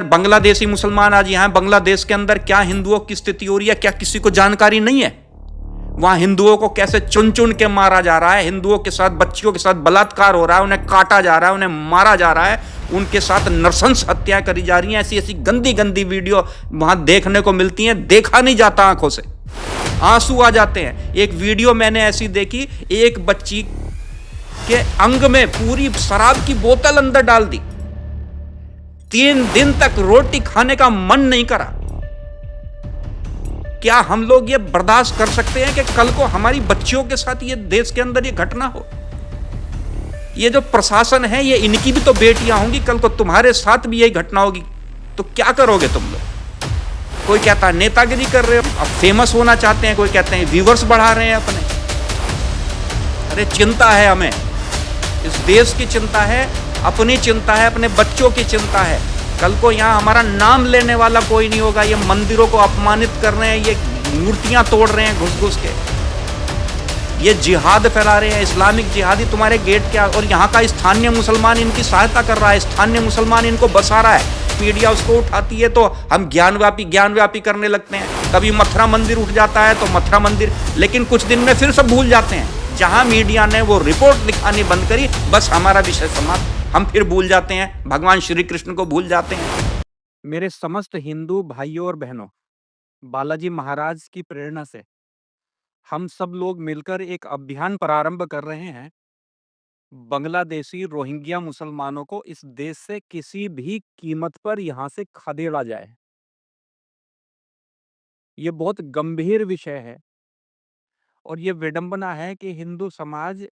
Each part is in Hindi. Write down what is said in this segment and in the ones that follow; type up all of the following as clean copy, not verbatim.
बांग्लादेशी मुसलमान आज यहाँ बांग्लादेश के अंदर क्या हिंदुओं की स्थिति हो रही है, क्या किसी को जानकारी नहीं है? वहां हिंदुओं को कैसे चुन चुन के मारा जा रहा है, हिंदुओं के साथ बच्चियों के साथ बलात्कार हो रहा है, उन्हें काटा जा रहा है, उन्हें मारा जा रहा है, उनके साथ नृशंस हत्या करी जा रही है। ऐसी ऐसी गंदी गंदी वीडियो वहां देखने को मिलती हैं, देखा नहीं जाता, आंखों से आंसू आ जाते हैं। एक वीडियो मैंने ऐसी देखी, एक बच्ची के अंग में पूरी शराब की बोतल अंदर डाल दी, 3 दिन तक रोटी खाने का मन नहीं करा। क्या हम लोग ये बर्दाश्त कर सकते हैं कि कल को हमारी बच्चियों के साथ ये देश के अंदर ये घटना हो? ये जो प्रशासन है, ये इनकी भी तो बेटियां होंगी, कल को तुम्हारे साथ भी यही घटना होगी तो क्या करोगे तुम लोग? कोई कहता है नेतागिरी कर रहे हो, अब फेमस होना चाहते हैं, कोई कहते हैं व्यूवर्स बढ़ा रहे हैं अपने। अरे चिंता है हमें, इस देश की चिंता है, अपनी चिंता है, अपने बच्चों की चिंता है। कल को यहाँ हमारा नाम लेने वाला कोई नहीं होगा। ये मंदिरों को अपमानित कर रहे हैं, ये मूर्तियां तोड़ रहे हैं घुस घुस के, ये जिहाद फैला रहे हैं, इस्लामिक जिहादी तुम्हारे गेट के, और यहाँ का स्थानीय मुसलमान इनकी सहायता कर रहा है, स्थानीय मुसलमान इनको बसा रहा है। मीडिया उसको उठाती है तो हम ज्ञानव्यापी करने लगते हैं। कभी मथुरा मंदिर उठ जाता है तो मथुरा मंदिर, लेकिन कुछ दिन में फिर सब भूल जाते हैं। जहां मीडिया ने वो रिपोर्ट दिखानी बंद करी, बस हमारा विषय समाप्त, हम फिर भूल जाते हैं, भगवान श्री कृष्ण को भूल जाते हैं। मेरे समस्त हिंदू भाइयों और बहनों, बालाजी महाराज की प्रेरणा से हम सब लोग मिलकर एक अभियान प्रारंभ कर रहे हैं। बांग्लादेशी रोहिंग्या मुसलमानों को इस देश से किसी भी कीमत पर यहाँ से खदेड़ा जाए। ये बहुत गंभीर विषय है और ये विडंबना है कि हिंदू समाज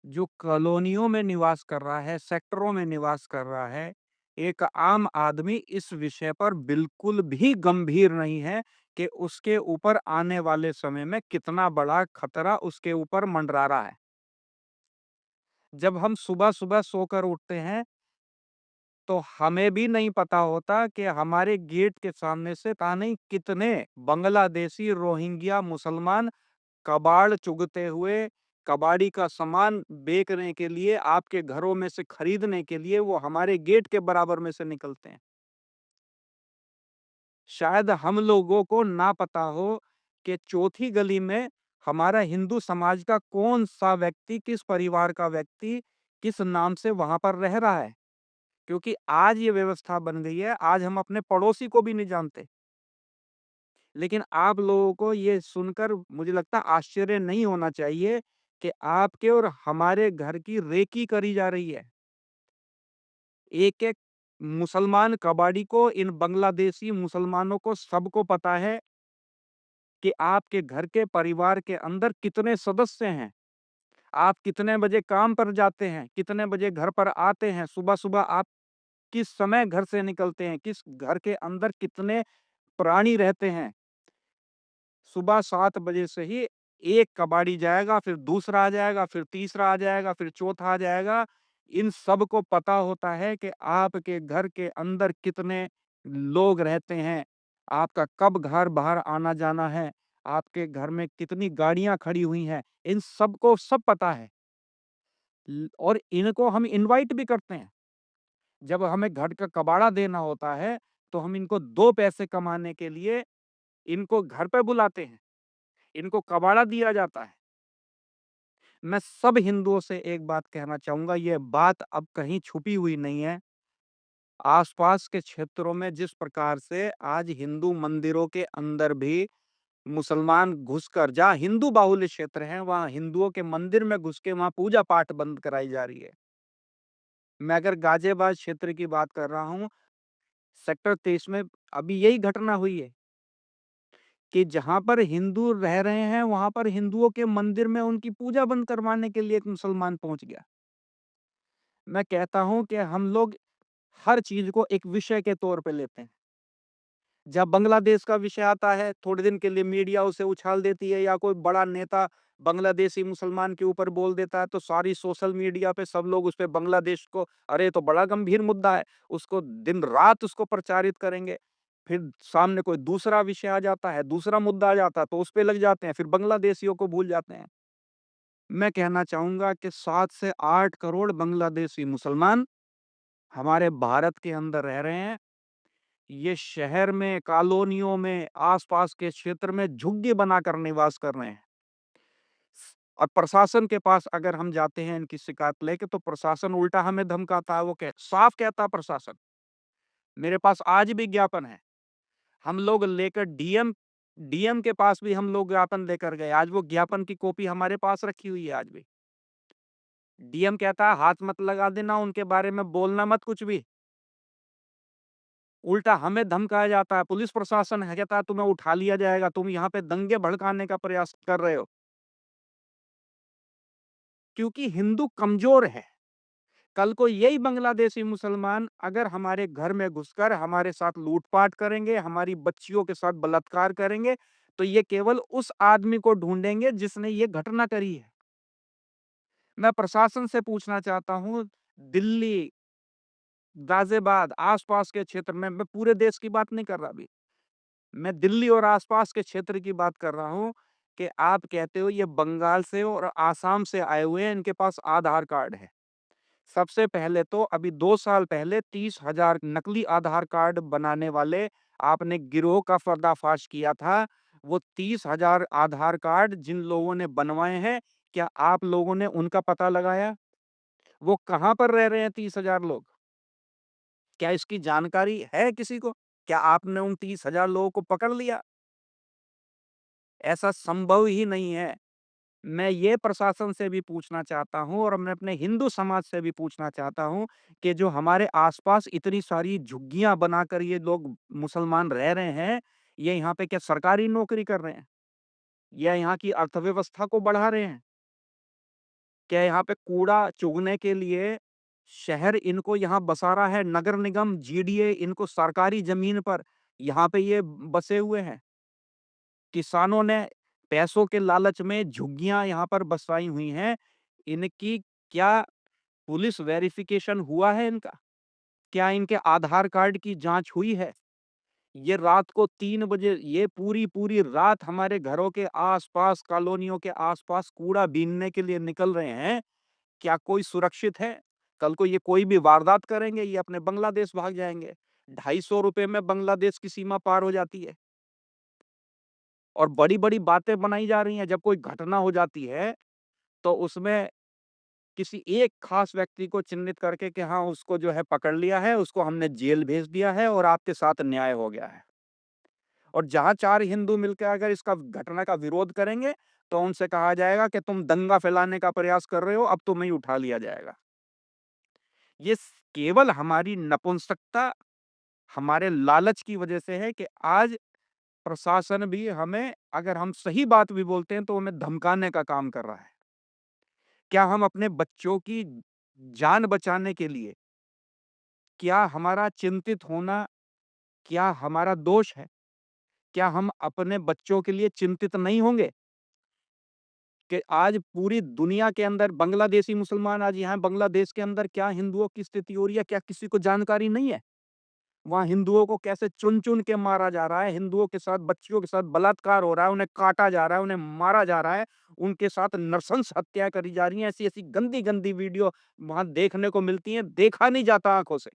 जो कॉलोनियों में निवास कर रहा है, सेक्टरों में निवास कर रहा है, एक आम आदमी इस विषय पर बिल्कुल भी गंभीर नहीं है कि उसके ऊपर आने वाले समय में कितना बड़ा खतरा उसके ऊपर मंडरा रहा है। जब हम सुबह-सुबह सोकर उठते हैं, तो हमें भी नहीं पता होता कि हमारे गेट के सामने से पता नहीं कितने बांग्लादेशी रोहिंग्या मुसलमान कबाड़ चुगते हुए, कबाड़ी का सामान बेचने के लिए, आपके घरों में से खरीदने के लिए वो हमारे गेट के बराबर में से निकलते हैं। शायद हम लोगों को ना पता हो कि चौथी गली में हमारा हिंदू समाज का कौन-सा व्यक्ति, किस परिवार का व्यक्ति, किस नाम से वहाँ पर रह रहा है। क्योंकि आज ये व्यवस्था बन गई है, आज हम अपने पड़ोसी को भी नहीं जानते। लेकिन आप लोगों को ये सुनकर मुझे लगता है आश्चर्य नहीं होना चाहिए कि आपके और हमारे घर की रेकी करी जा रही है। एक-एक मुसलमान कबाड़ी को, इन बांग्लादेशी मुसलमानों को सबको पता है कि आपके घर के परिवार के अंदर कितने सदस्य हैं। आप कितने बजे काम पर जाते हैं, कितने बजे घर पर आते हैं, सुबह-सुबह आप किस समय घर से निकलते हैं, किस घर के अंदर कितने प्राणी रहते हैं। सुबह 7 बजे से ही एक कबाड़ी जाएगा, फिर दूसरा आ जाएगा, फिर तीसरा आ जाएगा, फिर चौथा आ जाएगा। इन सबको पता होता है कि आपके घर के अंदर कितने लोग रहते हैं, आपका कब घर बाहर आना-जाना है, आपके घर में कितनी गाड़ियाँ खड़ी हुई हैं, इन सबको सब पता है। और इनको हम इनवाइट भी करते हैं। जब हमें घर का कबाड़ा देना होता है, तो हम इनको 2 पैसे कमाने के लिए इनको घर पे बुलाते हैं। इनको कबाड़ा दिया जाता है। मैं सब हिंदुओं से एक बात कहना चाहूँगा, ये बात अब कहीं छुपी हुई नहीं है। आस-पास के क्षेत्रों में जिस प्रकार से आज हिंदू मंदिरों के अंदर भी मुसलमान घुसकर, जहाँ हिंदू बाहुल्य क्षेत्र हैं, वहाँ हिंदुओं के मंदिर में घुस के वहाँ पूजा-पाठ बंद कराई जा रही है। मैं अगर गाज़ियाबाद क्षेत्र की बात कर रहा हूँ, सेक्टर 23 में अभी यही घटना हुई है कि जहाँ पर हिंदू रह रहे हैं, वहाँ पर हिंदुओं के मंदिर में उनकी पूजा बंद करवाने के लिए एक मुसलमान पहुँच गया। मैं कहता हूँ कि हम लोग हर चीज़ को एक विषय के तौर पे लेते हैं। जब बांग्लादेश का विषय आता है, थोड़े दिन के लिए मीडिया उसे उछाल देती है, या कोई बड़ा नेता बांग्लादेशी मुसलमान के ऊपर बोल देता है, तो सारी सोशल मीडिया पे सब लोग उस पे बांग्लादेश को, अरे ये तो बड़ा गंभीर मुद्दा है, उसको दिन-रात उसको प्रचारित करेंगे। फिर सामने कोई दूसरा विषय आ जाता है, दूसरा मुद्दा आ जाता है, तो उस पे लग जाते हैं, फिर बांग्लादेशियों को भूल जाते हैं। मैं कहना चाहूँगा कि 7 से 8 करोड़ बांग्लादेशी मुसलमान हमारे भारत के अंदर रह रहे हैं। ये शहर में, कॉलोनियों में, आस-पास के क्षेत्र में झुग्गी बनाकर निवास कर रहे हैं। और प्रशासन के पास अगर हम जाते हैं इनकी शिकायत लेके तो प्रशासन उल्टा हमें धमकाता है। वो साफ कहता है प्रशासन, मेरे पास आज भी ज्ञापन है। हम लोग लेकर डीएम के पास भी हम लोग ज्ञापन लेकर गए। आज वो ज्ञापन की कॉपी हमारे पास रखी हुई है आज भी। डीएम कहता है हाथ मत लगा देना, उनके बारे में बोलना मत कुछ भी। उल्टा हमें धमकाया जाता है। पुलिस प्रशासन है कहता है तुम्हें उठा लिया जाएगा, तुम यहाँ पे दंगे भड़काने का प्रयास कर रहे हो। क्योंकि हिंदू कमज़ोर है। कल को यही बांग्लादेशी मुसलमान अगर हमारे घर में घुसकर हमारे साथ लूटपाट करेंगे, हमारी बच्चियों के साथ बलात्कार करेंगे, तो ये केवल उस आदमी को ढूँढेंगे जिसने ये घटना करी है। मैं प्रशासन से पूछना चाहता हूँ, दिल्ली, गाज़ियाबाद, आस-पास के क्षेत्र में, मैं पूरे देश की बात नहीं कर रहा अभी। मैं दिल्ली और आस-पास के क्षेत्र की बात कर रहा हूँ कि आप कहते हो ये बंगाल से और आसाम से आए हुए हैं, इनके पास आधार कार्ड है। सबसे पहले तो अभी 2 साल पहले 30,000 नकली आधार कार्ड बनाने वाले आपने गिरोह का पर्दाफाश किया था। वो 30,000 आधार कार्ड जिन लोगों ने बनवाए हैं, क्या आप लोगों ने उनका पता लगाया? वो कहाँ पर रह रहे हैं 30,000 लोग? क्या इसकी जानकारी है किसी को? क्या आपने उन 30,000 लोगों को पकड़ लिया? ऐसा संभव ही नहीं है। मैं ये प्रशासन से भी पूछना चाहता हूँ और मैं अपने हिंदू समाज से भी पूछना चाहता हूँ कि जो हमारे आस-पास इतनी सारी झुग्गियाँ बनाकर ये लोग मुसलमान रह रहे हैं, ये यहाँ पे क्या सरकारी नौकरी कर रहे हैं? या यहाँ की अर्थव्यवस्था को बढ़ा रहे हैं? क्या यहाँ पे कूड़ा चुगने के लिए शहर इनको यहाँ बसा रहा है, नगर निगम, जीडीए इनको सरकारी ज़मीन पर यहाँ पे ये बसे हुए हैं? किसानों ने पैसों के लालच में झुग्गियाँ यहाँ पर बसवाई हुई हैं। इनकी क्या पुलिस वेरिफ़िकेशन हुआ है इनका? क्या इनके आधार कार्ड की जाँच हुई है? ये रात को 3 बजे ये पूरी-पूरी रात हमारे घरों के आस-पास, कॉलोनियों के आस-पास कूड़ा बीनने के लिए निकल रहे हैं। क्या कोई सुरक्षित है? कल को ये कोई भी वारदात करेंगे, ये अपने बांग्लादेश भाग जाएँगे। ₹250 में बांग्लादेश की सीमा पार हो जाती है। और बड़ी-बड़ी बातें बनाई जा रही हैं। जब कोई घटना हो जाती है, तो उसमें किसी एक खास व्यक्ति को चिन्हित करके कि हाँ, उसको जो है पकड़ लिया है, उसको हमने जेल भेज दिया है और आपके साथ न्याय हो गया है। और जहाँ 4 हिंदू मिलके अगर इसका घटना का विरोध करेंगे, तो उनसे कहा जाएगा कि तुम दंगा फैलाने का प्रयास कर रहे हो, अब तुम्हें ही उठा लिया जाएगा। ये केवल हमारी नपुंसकता, हमारे लालच की वजह से है कि आज प्रशासन भी हमें अगर हम सही बात भी बोलते हैं, तो हमें धमकाने का काम कर रहा है। क्या हम अपने बच्चों की जान बचाने के लिए क्या हमारा चिंतित होना क्या हमारा दोष है? क्या हम अपने बच्चों के लिए चिंतित नहीं होंगे? कि आज पूरी दुनिया के अंदर बांग्लादेशी मुसलमान आज यहाँ बांग्लादेश के अंदर क्या हिंदुओं की स्थिति हो रही है, क्या किसी को जानकारी नहीं है? वहाँ हिंदुओं को कैसे चुन-चुन के मारा जा रहा है, हिंदुओं के साथ, बच्चियों के साथ बलात्कार हो रहा है, उन्हें काटा जा रहा है, उन्हें मारा जा रहा है, उनके साथ नृशंस हत्या करी जा रही है। ऐसी-ऐसी गंदी-गंदी वीडियो वहाँ देखने को मिलती हैं, देखा नहीं जाता आँखों से,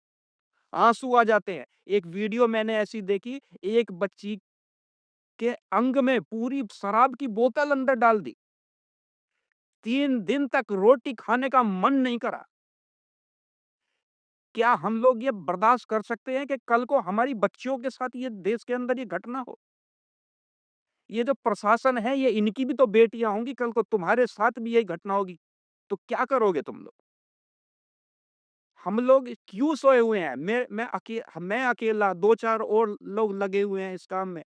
आँसू आ जाते हैं। एक वीडियो मैंने ऐसी देखी, एक बच्ची के अंग में पूरी शराब की बोतल अंदर डाल दी। 3 दिन तक रोटी खाने का मन नहीं करा। क्या हम लोग ये बर्दाश्त कर सकते हैं कि कल को हमारी बच्चियों के साथ ये देश के अंदर ये घटना हो? ये जो प्रशासन है, ये इनकी भी तो बेटियाँ होंगी, कल को तुम्हारे साथ भी यही घटना होगी, तो क्या करोगे तुम लोग? हम लोग क्यों सोए हुए हैं? मैं अकेला 2-4 और लोग लगे हुए हैं इस काम में।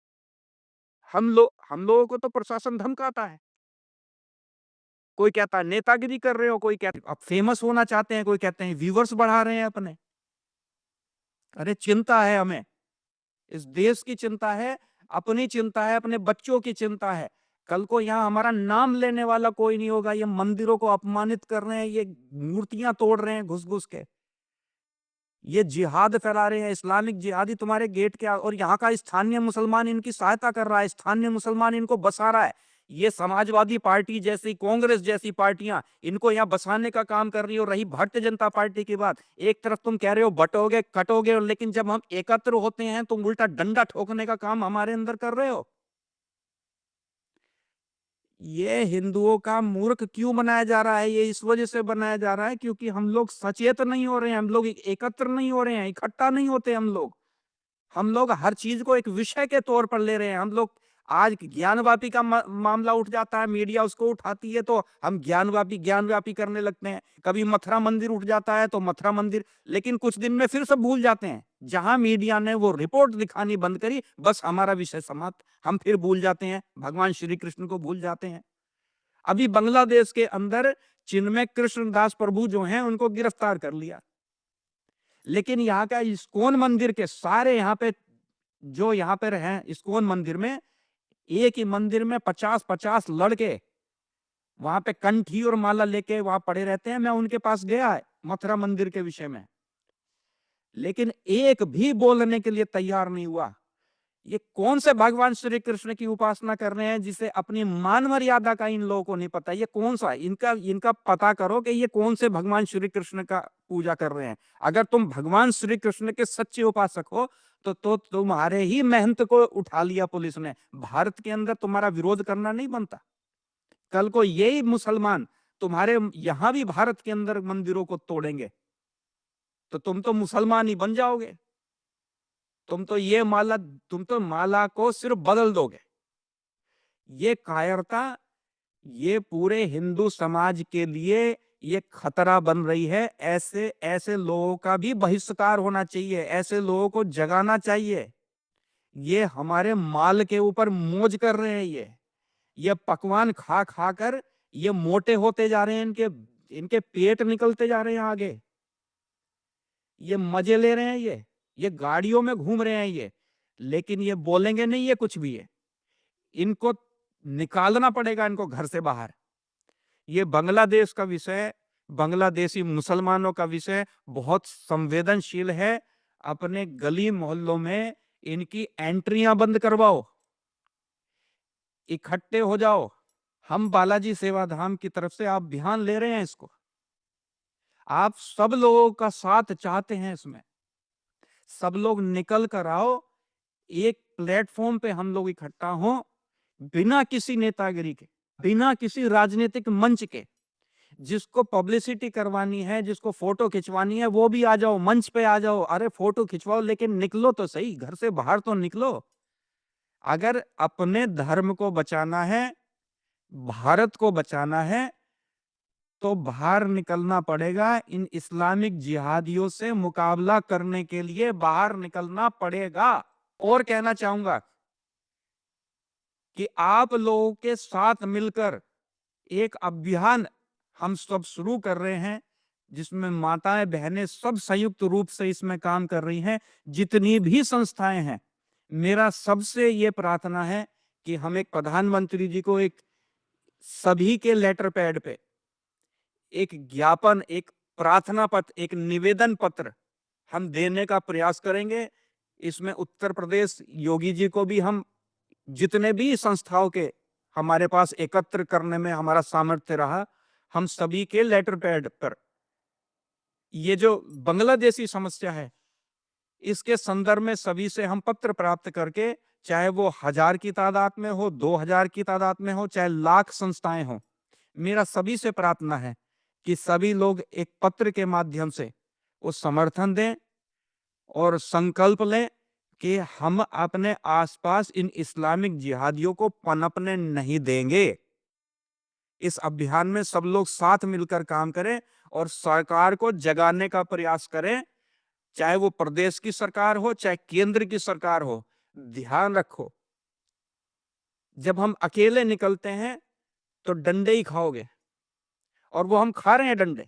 हम लोगों को तो प्रशासन धमकाता है। कोई कहता है नेतागिरी कर रहे हो, कोई कहता आप फेमस होना चाहते हैं, कोई कहते हैं व्यूअर्स बढ़ा रहे हैं अपने। अरे चिंता है हमें, इस देश की चिंता है, अपनी चिंता है, अपने बच्चों की चिंता है। कल को यहाँ हमारा नाम लेने वाला कोई नहीं होगा, ये मंदिरों को अपमानित कर रहे हैं, ये मूर्तियाँ तोड़ रहे हैं घुस-घुस के। ये जिहाद फैला रहे हैं, इस्लामिक जिहादी तुम्हारे गेट के और यहाँ का स्थानीय मुसलमान इनकी सहायता कर रहा है, स्थानीय मुसलमान इनको बसा रहा है। ये समाजवादी पार्टी जैसी, कांग्रेस जैसी पार्टियां इनको यहाँ बसाने का काम कर रही हो। रही भारतीय जनता पार्टी की बात, एक तरफ तुम कह रहे हो बटोगे कटोगे, लेकिन जब हम एकत्र होते हैं तुम उल्टा डंडा ठोकने का काम हमारे अंदर कर रहे हो। ये हिंदुओं का मूर्ख क्यों बनाया जा रहा है? ये इस वजह से बनाया जा रहा है क्योंकि हम लोग सचेत नहीं हो रहे हैं, हम लोग एकत्र नहीं हो रहे हैं, इकट्ठा नहीं होते हम लोग हर चीज को एक विषय के तौर पर ले रहे हैं। हम लोग आज ज्ञानवापी का मामला उठ जाता है, मीडिया उसको उठाती है तो हम ज्ञानवापी करने लगते हैं। कभी मथुरा मंदिर उठ जाता है तो मथुरा मंदिर, लेकिन कुछ दिन में फिर सब भूल जाते हैं। जहां मीडिया ने वो रिपोर्ट दिखानी बंद करी, बस हमारा विषय समाप्त, हम फिर भूल जाते हैं, भगवान श्री कृष्ण को भूल जाते हैं। अभी बांग्लादेश के अंदर चिन्मय कृष्ण दास प्रभु जो हैं उनको गिरफ्तार कर लिया, लेकिन यहाँ का इस्कॉन मंदिर के सारे यहाँ पे जो यहाँ पर हैं इस्कॉन मंदिर में, एक ही मंदिर में 50-50 लड़के वहां पे कंठी और माला लेके वहां पड़े रहते हैं। मैं उनके पास गया है मथुरा मंदिर के विषय में, लेकिन एक भी बोलने के लिए तैयार नहीं हुआ। ये कौन से भगवान श्री कृष्ण की उपासना कर रहे हैं जिसे अपनी मान मर्यादा का इन लोगों को नहीं पता? ये कौन सा इनका पता करो कि ये कौन से भगवान श्री कृष्ण का पूजा कर रहे हैं। अगर तुम भगवान श्री कृष्ण के सच्चे उपासक हो तो तुम्हारे ही महंत को उठा लिया पुलिस ने। भारत के अंदर तुम्हारा विरोध करना नहीं बनता। कल को यही मुसलमान तुम्हारे यहां भी भारत के अंदर मंदिरों को तोड़ेंगे तो तुम तो मुसलमान ही बन जाओगे। तुम तो माला को सिर्फ बदल दोगे। ये कायरता, ये पूरे हिंदू समाज के लिए ये खतरा बन रही है। ऐसे ऐसे लोगों का भी बहिष्कार होना चाहिए, ऐसे लोगों को जगाना चाहिए। ये हमारे माल के ऊपर मौज कर रहे हैं। ये पकवान खा खा कर ये मोटे होते जा रहे हैं, इनके पेट निकलते जा रहे हैं आगे। ये मजे ले रहे हैं, ये गाड़ियों में घूम रहे हैं लेकिन ये बोलेंगे नहीं ये कुछ भी है। इनको निकालना पड़ेगा इनको घर से बाहर। ये बांग्लादेश का विषय, बांग्लादेशी मुसलमानों का विषय बहुत संवेदनशील है। अपने गली मोहल्लों में इनकी एंट्रियां बंद करवाओ, इकट्ठे हो जाओ। हम बालाजी सेवाधाम की तरफ से आप अभियान ले रहे हैं इसको, आप सब लोगों का साथ चाहते हैं इसमें। सब लोग निकल कर आओ, एक प्लेटफॉर्म पे हम लोग इकट्ठा हों, बिना किसी नेतागिरी के, बिना किसी राजनीतिक मंच के। जिसको पब्लिसिटी करवानी है, जिसको फोटो खिंचवानी है, वो भी आ जाओ, मंच पे आ जाओ। अरे फोटो खिंचवाओ लेकिन निकलो तो सही, घर से बाहर तो निकलो। अगर अपने धर्म को बचाना है, भारत को बचाना है, तो बाहर निकलना पड़ेगा। इन इस्लामिक जिहादियों से मुकाबला करने के लिए बाहर निकलना पड़ेगा। और कहना चाहूंगा कि आप लोगों के साथ मिलकर एक अभियान हम सब शुरू कर रहे हैं, जिसमें माताएं बहनें सब संयुक्त रूप से इसमें काम कर रही हैं। जितनी भी संस्थाएं हैं, मेरा सबसे ये प्रार्थना है कि हम एक प्रधानमंत्री जी को एक सभी के लेटर पैड पे एक ज्ञापन, एक प्रार्थना पत्र, एक निवेदन पत्र हम देने का प्रयास करेंगे। इसमें उत्तर प्रदेश योगी जी को भी हम जितने भी संस्थाओं के हमारे पास एकत्र करने में हमारा सामर्थ्य रहा, हम सभी के लेटर पैड पर ये जो बांग्लादेशी समस्या है इसके संदर्भ में सभी से हम पत्र प्राप्त करके, चाहे वो 1000 की तादाद में हो, 2000 की तादाद में हो, चाहे लाख संस्थाएं हो, मेरा सभी से प्रार्थना है कि सभी लोग एक पत्र के माध्यम से वो समर्थन दें और संकल्प लें कि हम अपने आसपास इन इस्लामिक जिहादियों को पनपने नहीं देंगे। इस अभियान में सब लोग साथ मिलकर काम करें और सरकार को जगाने का प्रयास करें, चाहे वो प्रदेश की सरकार हो, चाहे केंद्र की सरकार हो। ध्यान रखो, जब हम अकेले निकलते हैं तो डंडे ही खाओगे, और वो हम खा रहे हैं डंडे।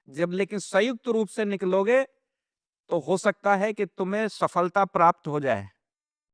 जब लेकिन संयुक्त रूप से निकलोगे तो हो सकता है कि तुम्हें सफलता प्राप्त हो जाए।